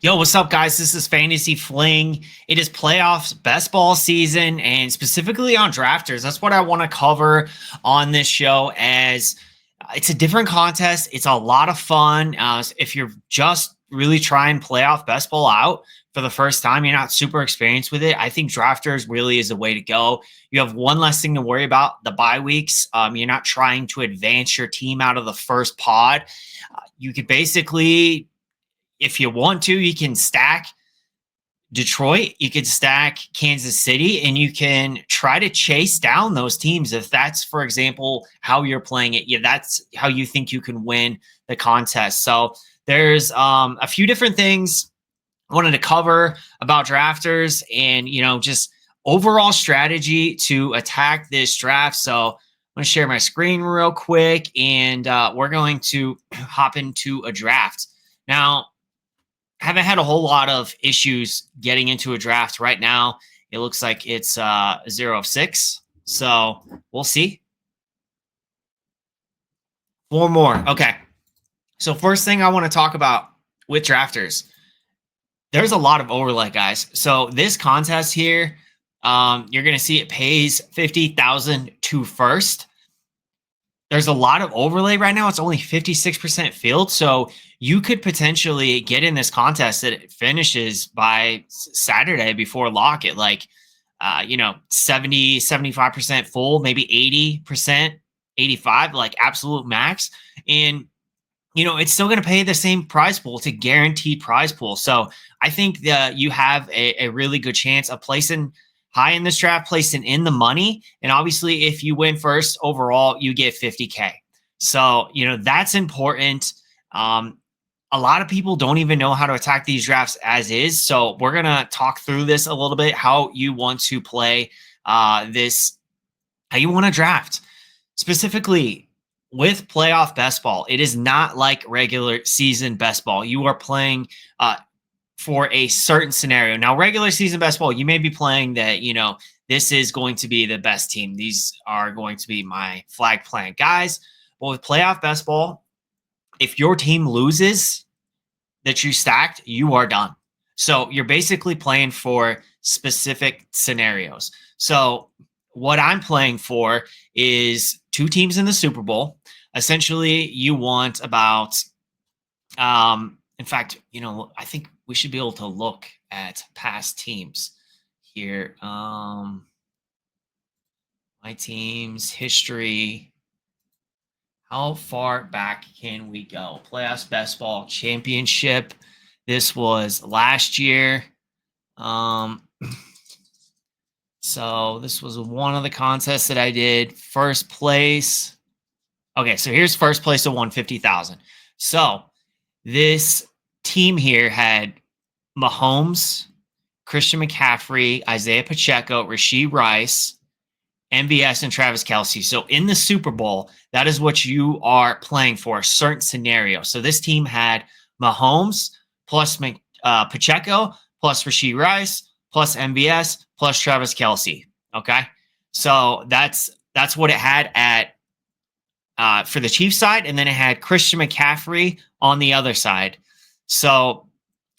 Yo, what's up, guys? This is Fantasy Fling. It is playoffs, best ball season, and specifically on drafters. That's what I want to cover on this show. As it's a different contest. It's a lot of fun. If you're just really trying playoff best ball out for the first time, you're not super experienced with it, I think drafters really is the way to go. You have one less thing to worry about, the bye weeks. You're not trying to advance your team out of the first pod. You could basically, if you want to, you can stack Detroit, you could stack Kansas City, and you can try to chase down those teams. If that's, for example, how you're playing it, yeah, that's how you think you can win the contest. So there's a few different things I wanted to cover about drafters and, just overall strategy to attack this draft. So I'm going to share my screen real quick, and we're going to hop into a draft. Now, haven't had a whole lot of issues getting into a draft right now. It looks like it's 0 of 6. So we'll see. 4 more. Okay. So first thing I want to talk about with drafters, there's a lot of overlay, guys. So this contest here, you're going to see it pays $50,000 to first. There's a lot of overlay right now. It's only 56% filled. So you could potentially get in this contest that it finishes by Saturday before lock at 70, 75% full, maybe 80%, 85, like absolute max. And, it's still going to pay the same prize pool. It's a guaranteed prize pool. So I think that you have a really good chance of placing high in this draft, placing in the money. And obviously, if you win first overall, you get $50K. So, that's important. A lot of people don't even know how to attack these drafts as is. So we're going to talk through this a little bit, how you want to play this, how you want to draft. Specifically with playoff best ball, it is not like regular season best ball. You are playing for a certain scenario. Now, regular season best ball, you may be playing that, this is going to be the best team. These are going to be my flag plant guys. But with playoff best ball, if your team loses that you stacked, you are done. So you're basically playing for specific scenarios. So what I'm playing for is 2 teams in the Super Bowl. Essentially, you want about, in fact, I think we should be able to look at past teams here. My team's history. How far back can we go? Playoffs best ball championship. This was last year. So this was one of the contests that I did. First place. Okay, so here's first place of 150,000. So this team here had Mahomes, Christian McCaffrey, Isaiah Pacheco, Rashee Rice, MVS, and Travis Kelce. So in the Super Bowl, that is what you are playing for, a certain scenario. So this team had Mahomes plus Pacheco plus Rashee Rice plus MVS plus Travis Kelce. Okay, so that's what it had at for the Chiefs side, and then it had Christian McCaffrey on the other side. So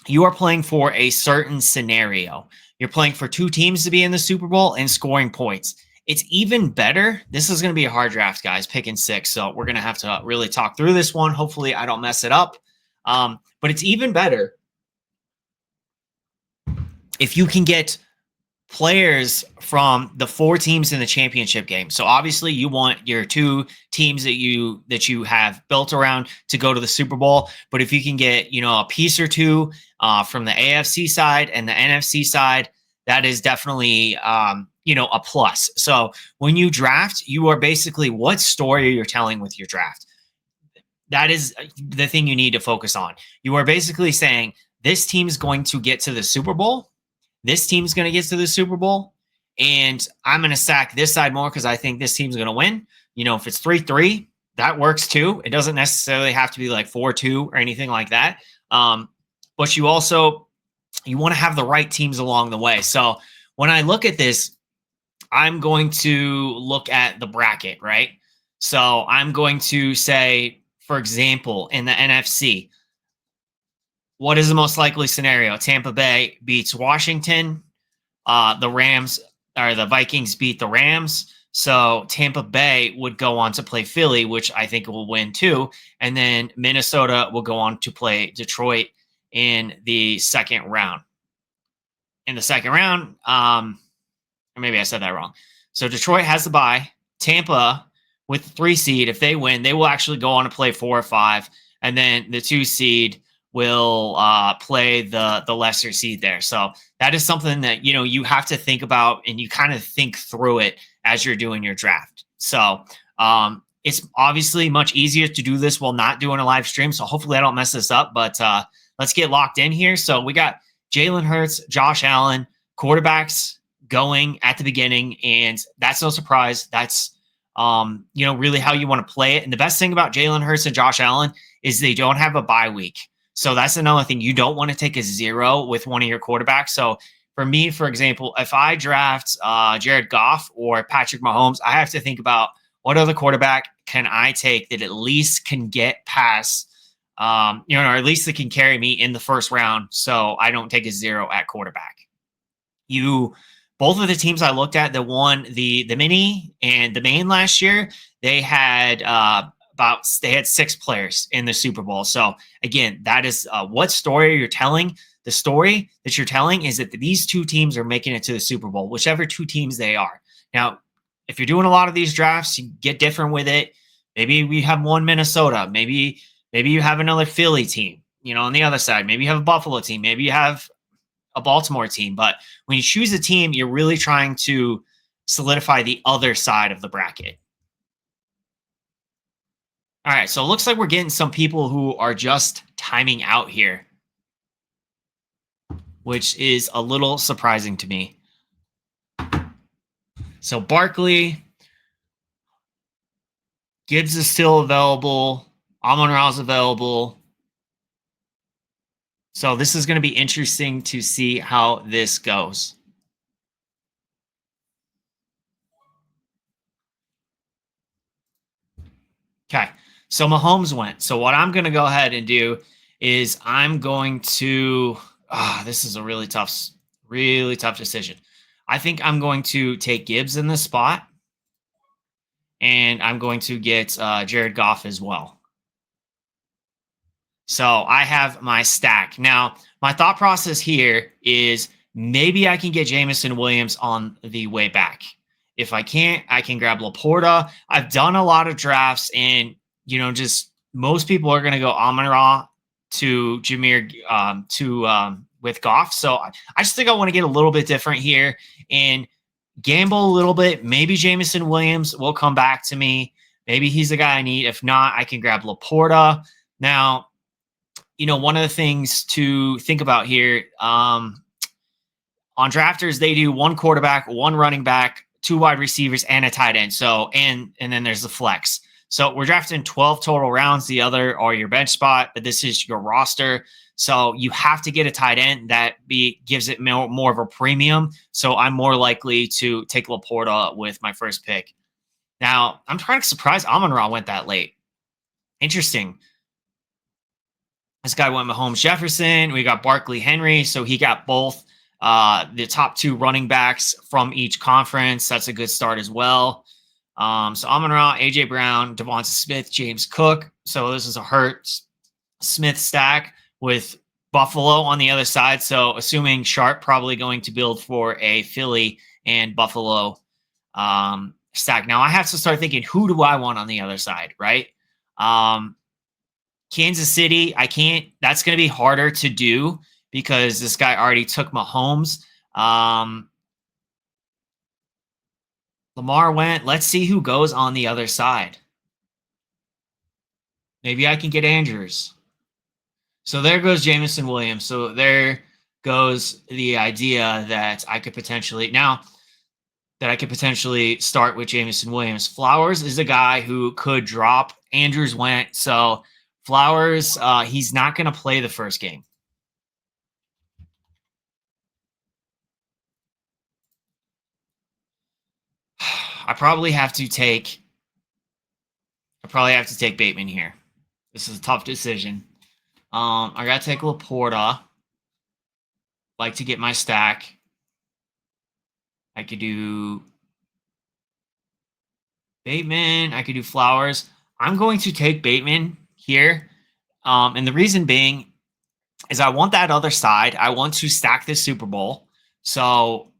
you are playing for a certain scenario. You're playing for 2 teams to be in the Super Bowl and scoring points. It's even better. This is going to be a hard draft, guys, picking 6. So we're going to have to really talk through this one. Hopefully I don't mess it up. But it's even better if you can get players from the 4 teams in the championship game. So obviously you want your 2 teams that you have built around to go to the Super Bowl. But if you can get, a piece or 2 from the AFC side and the NFC side, that is definitely, a plus. So when you draft, you are basically, what story you're telling with your draft. That is the thing you need to focus on. You are basically saying this team's going to get to the Super Bowl. This team's going to get to the Super Bowl, and I'm going to stack this side more because I think this team's going to win. If it's 3-3, that works too. It doesn't necessarily have to be like 4-2 or anything like that. But you want to have the right teams along the way. So when I look at this, I'm going to look at the bracket, right? So I'm going to say, for example, in the NFC, What is the most likely scenario? Tampa Bay beats Washington. The Rams or the Vikings beat the Rams. So Tampa Bay would go on to play Philly, which I think will win too. And then Minnesota will go on to play Detroit in the second round. In the second round, or maybe I said that wrong. So Detroit has the bye. Tampa with the 3 seed, if they win, they will actually go on to play 4 or 5, and then the 2 seed will play the lesser seed there. So that is something that you have to think about, and you kind of think through it as you're doing your draft. So it's obviously much easier to do this while not doing a live stream. So hopefully I don't mess this up. But let's get locked in here. So we got Jalen Hurts, Josh Allen, quarterbacks going at the beginning, and that's no surprise. That's really how you want to play it. And the best thing about Jalen Hurts and Josh Allen is they don't have a bye week. So that's another thing. You don't want to take a 0 with one of your quarterbacks. So for me, for example, if I draft Jared Goff or Patrick Mahomes, I have to think about what other quarterback can I take that at least can get past, or at least that can carry me in the first round, so I don't take a 0 at quarterback. Both of the teams I looked at that won the mini and the main last year, they had 6 players in the Super Bowl. So again, that is what story you're telling. The story that you're telling is that these 2 teams are making it to the Super Bowl, whichever 2 teams they are. Now, if you're doing a lot of these drafts, you get different with it. Maybe we have one Minnesota. Maybe you have another Philly team, on the other side. Maybe you have a Buffalo team. Maybe you have a Baltimore team. But when you choose a team, you're really trying to solidify the other side of the bracket. All right, so it looks like we're getting some people who are just timing out here, which is a little surprising to me. So Barkley, Gibbs is still available. Amon-Ra is available. So this is going to be interesting to see how this goes. Okay, so Mahomes went. So what I'm going to go ahead and do is I'm going to this is a really tough decision. I think I'm going to take Gibbs in this spot, and I'm going to get Jared Goff as well. So I have my stack. Now, my thought process here is maybe I can get Jameson Williams on the way back. If I can't, I can grab Laporta. I've done a lot of drafts, and just most people are going to go Amon-Ra to Jameer with Goff. So I just think I want to get a little bit different here and gamble a little bit. Maybe Jameson Williams will come back to me. Maybe he's the guy I need. If not, I can grab Laporta. Now, one of the things to think about here, on drafters, they do 1 quarterback, 1 running back, 2 wide receivers, and a tight end. So, and then there's the flex. So we're drafting 12 total rounds. The other are your bench spot, but this is your roster. So you have to get a tight end that gives it more of a premium. So I'm more likely to take Laporta with my first pick. Now, I'm trying to surprise Amon-Ra went that late. Interesting. This guy went Mahomes Jefferson. We got Barkley Henry. So he got both the top 2 running backs from each conference. That's a good start as well. So Amon-Ra, AJ Brown, Devonta Smith, James Cook. So this is a Hurts Smith stack with Buffalo on the other side. So assuming Sharp probably going to build for a Philly and Buffalo stack. Now I have to start thinking, who do I want on the other side, right? Kansas City, I can't. That's going to be harder to do because this guy already took Mahomes. Lamar went. Let's see who goes on the other side. Maybe I can get Andrews. So there goes Jameson Williams. So there goes the idea that I could potentially start with Jameson Williams. Flowers is a guy who could drop. Andrews went. So Flowers, he's not going to play the first game. I probably have to take Bateman here. This is a tough decision. I gotta take Laporta. Like to get my stack. I could do Bateman. I could do Flowers. I'm going to take Bateman here. And the reason being is I want that other side. I want to stack this Super Bowl. So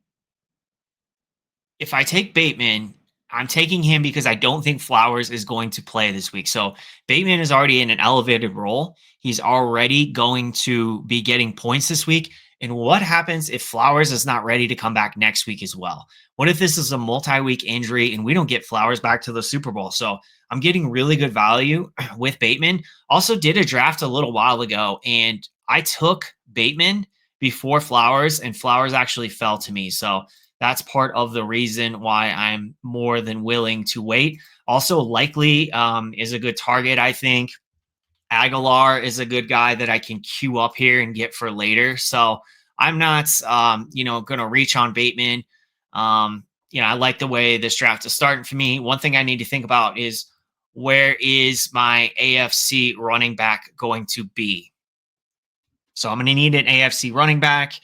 if I take Bateman, I'm taking him because I don't think Flowers is going to play this week. So Bateman is already in an elevated role. He's already going to be getting points this week. And what happens if Flowers is not ready to come back next week as well? What if this is a multi-week injury and we don't get Flowers back to the Super Bowl? So I'm getting really good value with Bateman. Also did a draft a little while ago and I took Bateman before Flowers and Flowers actually fell to me. So that's part of the reason why I'm more than willing to wait. Also, likely is a good target, I think. Aguilar is a good guy that I can queue up here and get for later. So I'm not, going to reach on Bateman. I like the way this draft is starting for me. One thing I need to think about is where is my AFC running back going to be? So I'm going to need an AFC running back.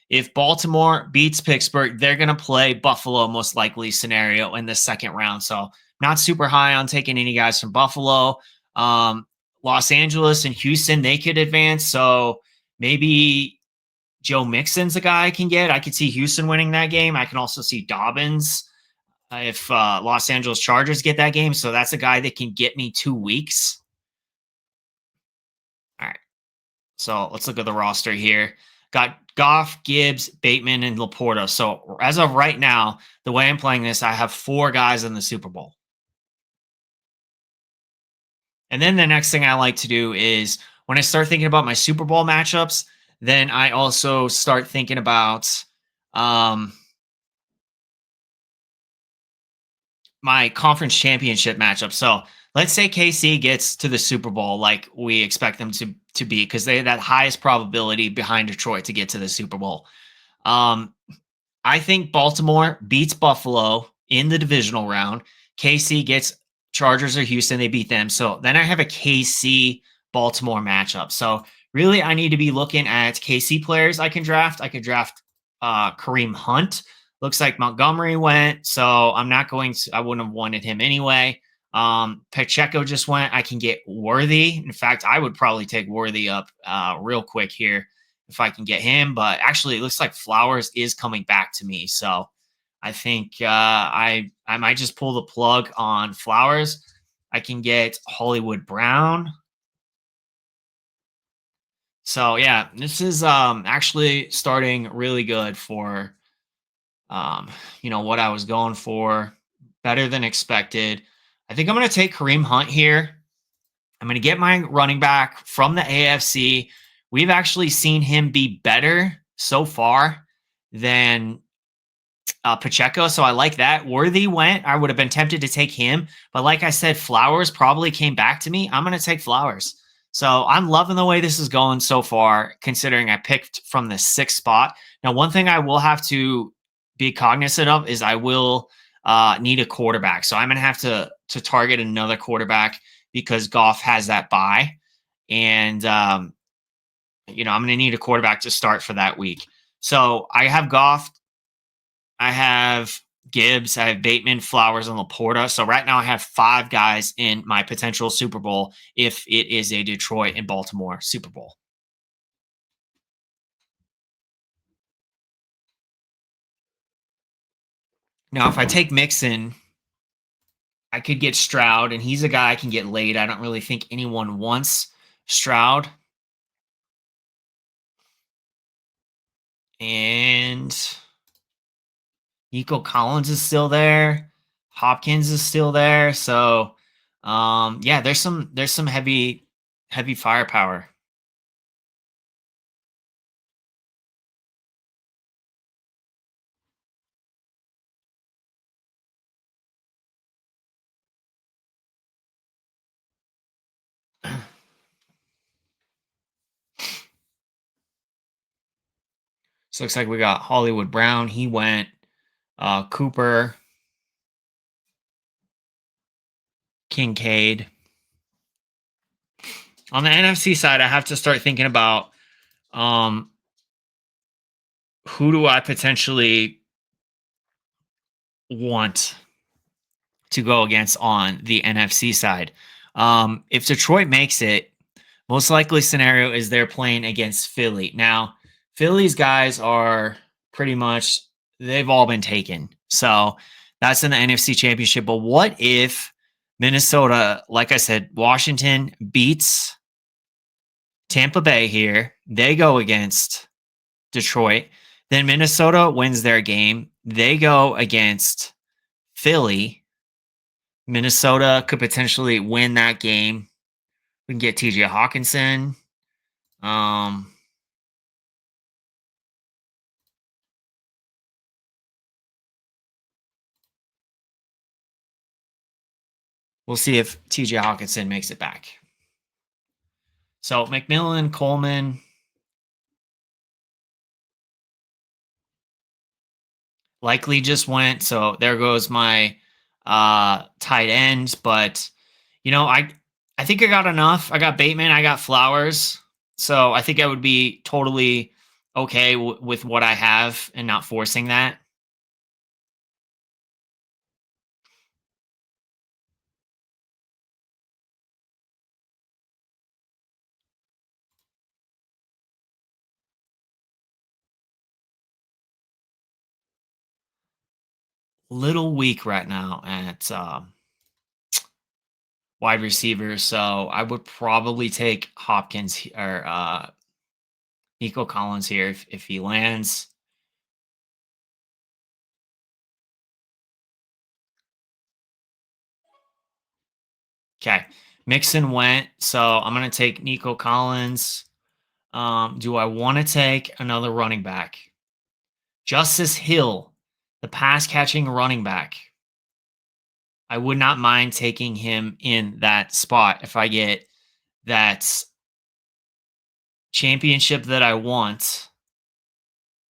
If Baltimore beats Pittsburgh, they're going to play Buffalo most likely scenario in the second round. So not super high on taking any guys from Buffalo. Los Angeles and Houston, they could advance. So maybe Joe Mixon's a guy I can get. I could see Houston winning that game. I can also see Dobbins if Los Angeles Chargers get that game. So that's a guy that can get me 2 weeks. All right. So let's look at the roster here. Got Goff, Gibbs, Bateman, and Laporta. So as of right now, the way I'm playing this, I have 4 guys in the Super Bowl. And then the next thing I like to do is when I start thinking about my Super Bowl matchups, then I also start thinking about um, my conference championship matchup. So let's say KC gets to the Super Bowl like we expect them to be because they have that highest probability behind Detroit to get to the Super Bowl. Um, I think Baltimore beats Buffalo in the divisional round. KC gets Chargers or Houston, they beat them. So then I have a KC Baltimore matchup. So really, I need to be looking at KC players I can draft. I could draft Kareem Hunt. Looks like Montgomery went, so I'm not going to. I wouldn't have wanted him anyway. Pacheco just went. I can get Worthy. In fact, I would probably take Worthy up real quick here if I can get him. But actually, it looks like Flowers is coming back to me. So I think I might just pull the plug on Flowers. I can get Hollywood Brown. So yeah, this is actually starting really good for what I was going for. Better than expected. I think I'm going to take Kareem Hunt here. I'm going to get my running back from the AFC. We've actually seen him be better so far than Pacheco. So I like that. Worthy went. I would have been tempted to take him. But like I said, Flowers probably came back to me. I'm going to take Flowers. So I'm loving the way this is going so far, considering I picked from the 6th spot. Now, one thing I will have to be cognizant of is I will need a quarterback. So I'm going to have to target another quarterback because Goff has that bye. And, I'm going to need a quarterback to start for that week. So I have Goff. I have Gibbs, I have Bateman, Flowers, and Laporta. So right now I have 5 guys in my potential Super Bowl if it is a Detroit and Baltimore Super Bowl. Now, if I take Mixon, I could get Stroud, and he's a guy I can get late. I don't really think anyone wants Stroud. And Nico Collins is still there. Hopkins is still there. So yeah, there's some heavy firepower. So looks like we got Hollywood Brown. He went. Cooper, Kincaid. On the NFC side, I have to start thinking about um, who do I potentially want to go against on the NFC side. If Detroit makes it, most likely scenario is they're playing against Philly. Now, Philly's guys are pretty much they've all been taken. So that's in the NFC Championship. But what if Minnesota, like I said, Washington beats Tampa Bay here? They go against Detroit. Then Minnesota wins their game. They go against Philly. Minnesota could potentially win that game. We can get TJ Hawkinson. Um, we'll see if TJ Hawkinson makes it back. So McMillan, Coleman, likely just went. So there goes my tight ends. But I think I got enough. I got Bateman, I got Flowers. So I think I would be totally okay with what I have and not forcing that. Little weak right now at wide receiver. So I would probably take Hopkins or Nico Collins here if he lands. Okay. Mixon went. So I'm going to take Nico Collins. Do I want to take another running back? Justice Hill, the pass catching running back. I would not mind taking him in that spot if I get that championship that I want.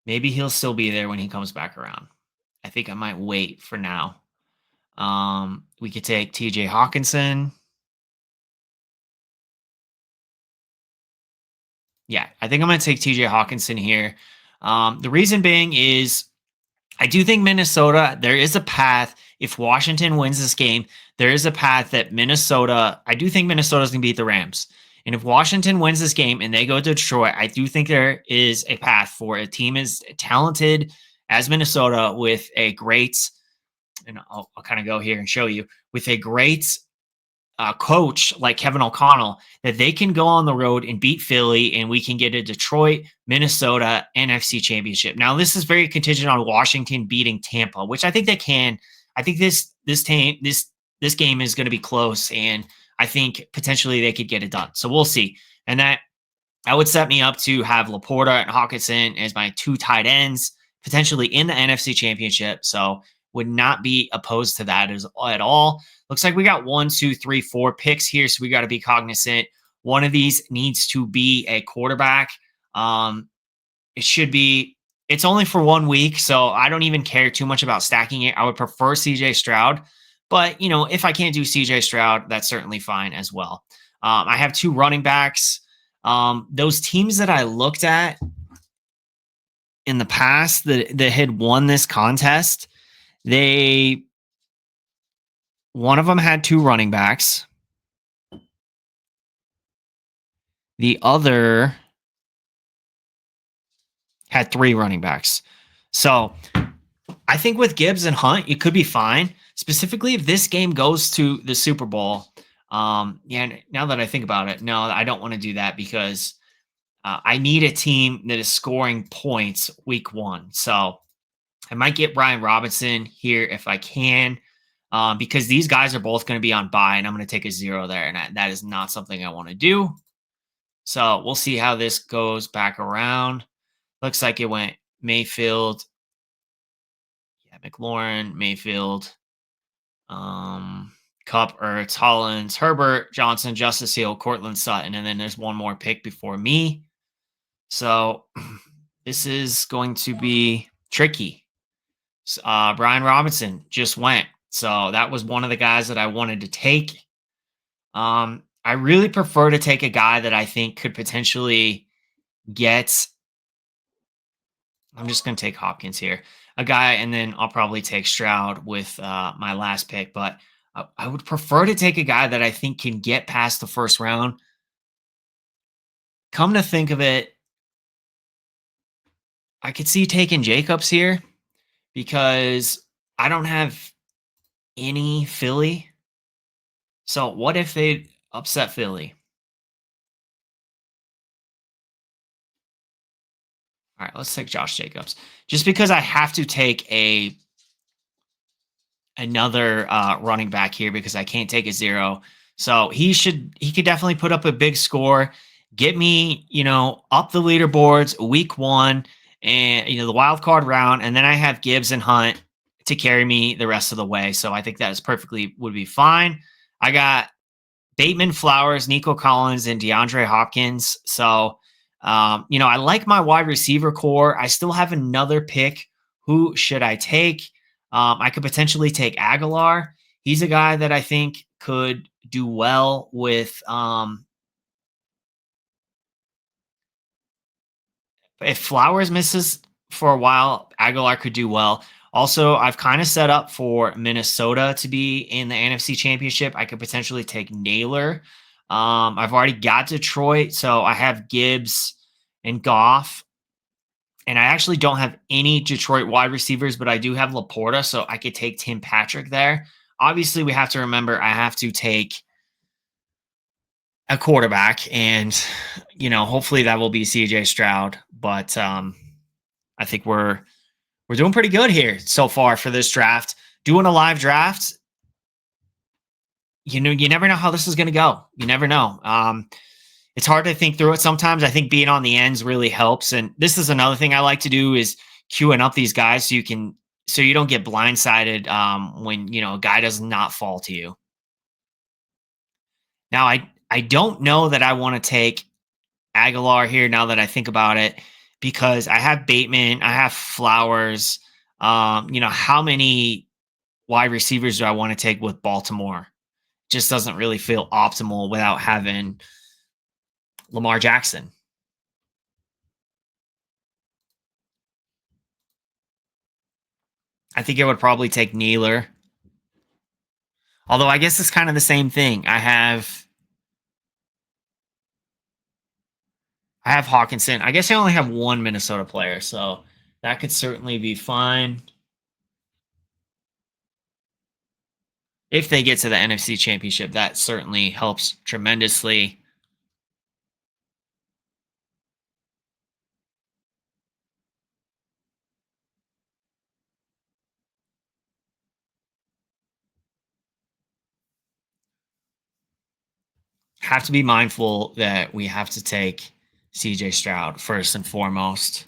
Maybe he'll still be there when he comes back around. I think I might wait for now. We could take TJ Hawkinson. Yeah, I think I'm going to take TJ Hawkinson here. The reason being is I do think Minnesota, there is a path. If Washington wins this game, there is a path that Minnesota, I do think Minnesota's going to beat the Rams. And if Washington wins this game and they go to Detroit, I do think there is a path for a team as talented as Minnesota with a great, and I'll kind of go here and show you, with a great coach like Kevin O'Connell, that they can go on the road and beat Philly, and we can get a Detroit, Minnesota NFC championship. Now, this is very contingent on Washington beating Tampa, which I think they can. I think this game is going to be close, and I think potentially they could get it done. So we'll see. And that would set me up to have Laporta and Hawkinson as my two tight ends, potentially in the NFC championship. So would not be opposed to that at all. Looks like we got 1, 2, 3, 4 picks here. So we got to be cognizant. One of these needs to be a quarterback. It should be, it's only for 1 week. So I don't even care too much about stacking it. I would prefer CJ Stroud. But, if I can't do CJ Stroud, that's certainly fine as well. I have 2 running backs. Those teams that I looked at in the past that had won this contest, one of them had 2 running backs. The other had 3 running backs. So I think with Gibbs and Hunt, you could be fine. Specifically, if this game goes to the Super Bowl. Yeah, now that I think about it, no, I don't want to do that because I need a team that is scoring points week 1. So I might get Brian Robinson here if I can, because these guys are both going to be on bye, and I'm going to take a 0 there, and that is not something I want to do. So we'll see how this goes back around. Looks like it went Mayfield, McLaurin, Mayfield, Cup, Ertz, Hollins, Herbert, Johnson, Justice Hill, Cortland Sutton, and then there's one more pick before me. So this is going to be tricky. Brian Robinson just went. So that was one of the guys that I wanted to take. I really prefer to take a guy that I think could potentially get. I'm just going to take Hopkins here, a guy, and then I'll probably take Stroud with my last pick. But I would prefer to take a guy that I think can get past the first round. Come to think of it, I could see taking Jacobs here because I don't have any Philly. So what if they upset Philly? All right, let's take Josh Jacobs. Just because I have to take another running back here because I can't take a zero. So he could definitely put up a big score, get me, up the leaderboards week one and the wild card round. And then I have Gibbs and Hunt to carry me the rest of the way. So I think that is perfectly would be fine. I got Bateman, Flowers, Nico Collins, and DeAndre Hopkins. So, I like my wide receiver core. I still have another pick. Who should I take? I could potentially take Aguilar. He's a guy that I think could do well with if Flowers misses for a while, Aguilar could do well. Also, I've kind of set up for Minnesota to be in the NFC Championship. I could potentially take Naylor. I've already got Detroit, so I have Gibbs and Goff. And I actually don't have any Detroit wide receivers, but I do have Laporta, so I could take Tim Patrick there. Obviously, we have to remember I have to take a quarterback, and hopefully that will be CJ Stroud. But I think we're doing pretty good here so far for this draft. Doing a live draft, you never know how this is going to go. You never know. It's hard to think through it sometimes. I think being on the ends really helps. And this is another thing I like to do is queuing up these guys so you don't get blindsided when a guy does not fall to you. Now I don't know that I want to take Aguilar here now that I think about it because I have Bateman, I have Flowers. How many wide receivers do I want to take with Baltimore? Just doesn't really feel optimal without having Lamar Jackson. I think I would probably take Naylor. Although I guess it's kind of the same thing. I have Hawkinson. I guess I only have one Minnesota player, so that could certainly be fine. If they get to the NFC Championship, that certainly helps tremendously. Have to be mindful that we have to take CJ Stroud first and foremost.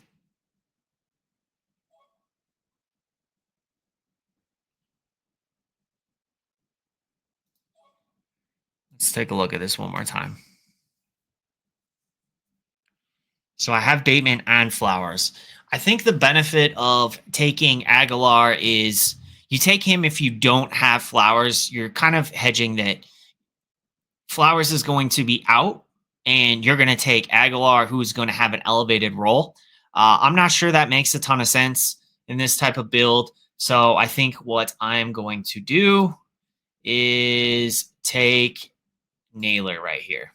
Let's take a look at this one more time. So I have Bateman and Flowers. I think the benefit of taking Aguilar is you take him if you don't have Flowers, you're kind of hedging that Flowers is going to be out and you're going to take Aguilar, who's going to have an elevated role. I'm not sure that makes a ton of sense in this type of build. So I think what I am going to do is take Naylor right here.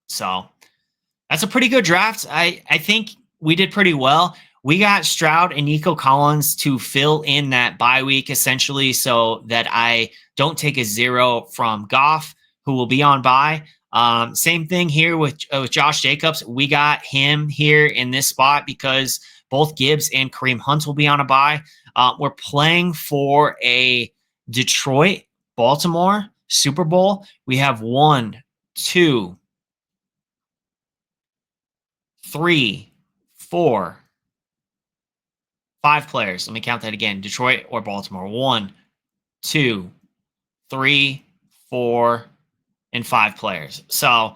So that's a pretty good draft. I think we did pretty well. We got Stroud and Nico Collins to fill in that bye week essentially so that I don't take a zero from Goff, who will be on bye. Same thing here with Josh Jacobs. We got him here in this spot because both Gibbs and Kareem Hunt will be on a bye. We're playing for a Detroit Baltimore Super Bowl. We have 1, 2, 3, 4, 5 players. Let me count that again. Detroit or Baltimore. 1, 2, 3, 4, and 5 players. So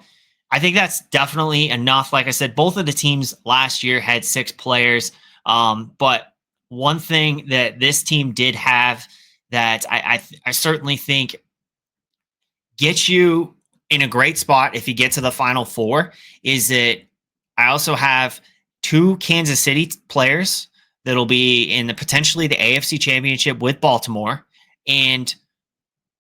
I think that's definitely enough. Like I said, both of the teams last year had 6 players. But one thing that this team did have that I certainly think gets you in a great spot if you get to the final four is that I also have two Kansas City players that'll be in the potentially the AFC Championship with Baltimore, and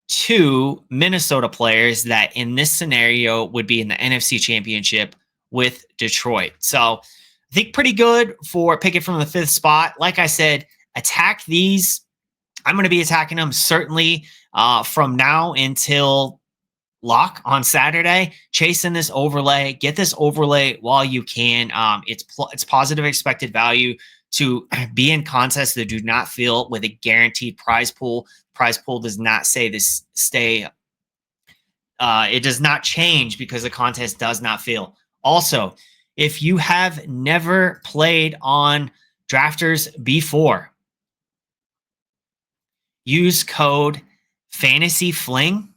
two Minnesota players that in this scenario would be in the NFC Championship with Detroit. So I think pretty good for picking from the fifth spot. Like I said, attack these. I'm going to be attacking them certainly from now until lock on Saturday, chasing this overlay, get this overlay while you can. It's positive expected value to be in contests that do not fill with a guaranteed prize pool. Prize pool does not say this stay. It does not change because the contest does not fill. Also, if you have never played on drafters before, use code FantasyFling.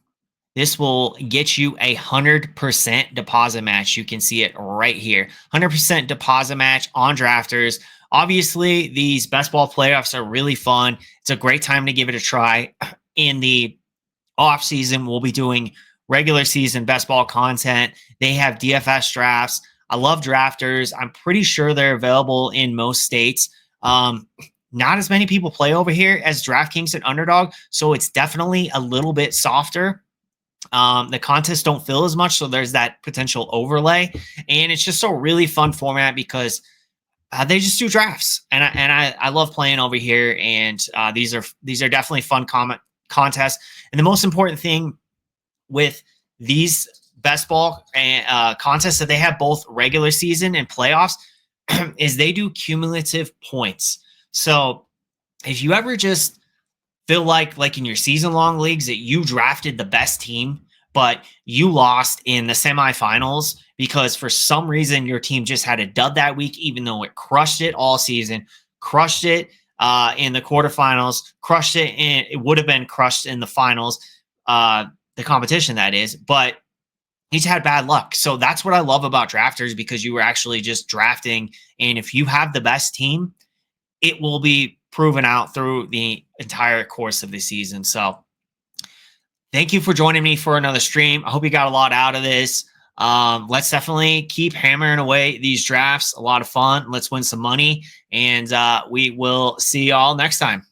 This will get you 100% deposit match. You can see it right here. 100% deposit match on drafters. Obviously, these best ball playoffs are really fun. It's a great time to give it a try. In the off season, we'll be doing regular season best ball content. They have DFS drafts. I love drafters. I'm pretty sure they're available in most states. Not as many people play over here as DraftKings and Underdog, so it's definitely a little bit softer. The contests don't fill as much, so there's that potential overlay, and it's just a really fun format because they just do drafts, and I love playing over here. And these are definitely fun contests. And the most important thing with these best ball contests that they have both regular season and playoffs is they do cumulative points. So if you ever just feel like in your season long leagues that you drafted the best team, but you lost in the semifinals because for some reason your team just had a dud that week, even though it crushed it all season, crushed it in the quarterfinals, crushed it, and it would have been crushed in the finals, the competition that is, but he's had bad luck. So that's what I love about drafters, because you were actually just drafting. And if you have the best team, it will be proven out through the entire course of the season. So thank you for joining me for another stream. I hope you got a lot out of this. Let's definitely keep hammering away these drafts. A lot of fun. Let's win some money. And we will see y'all next time.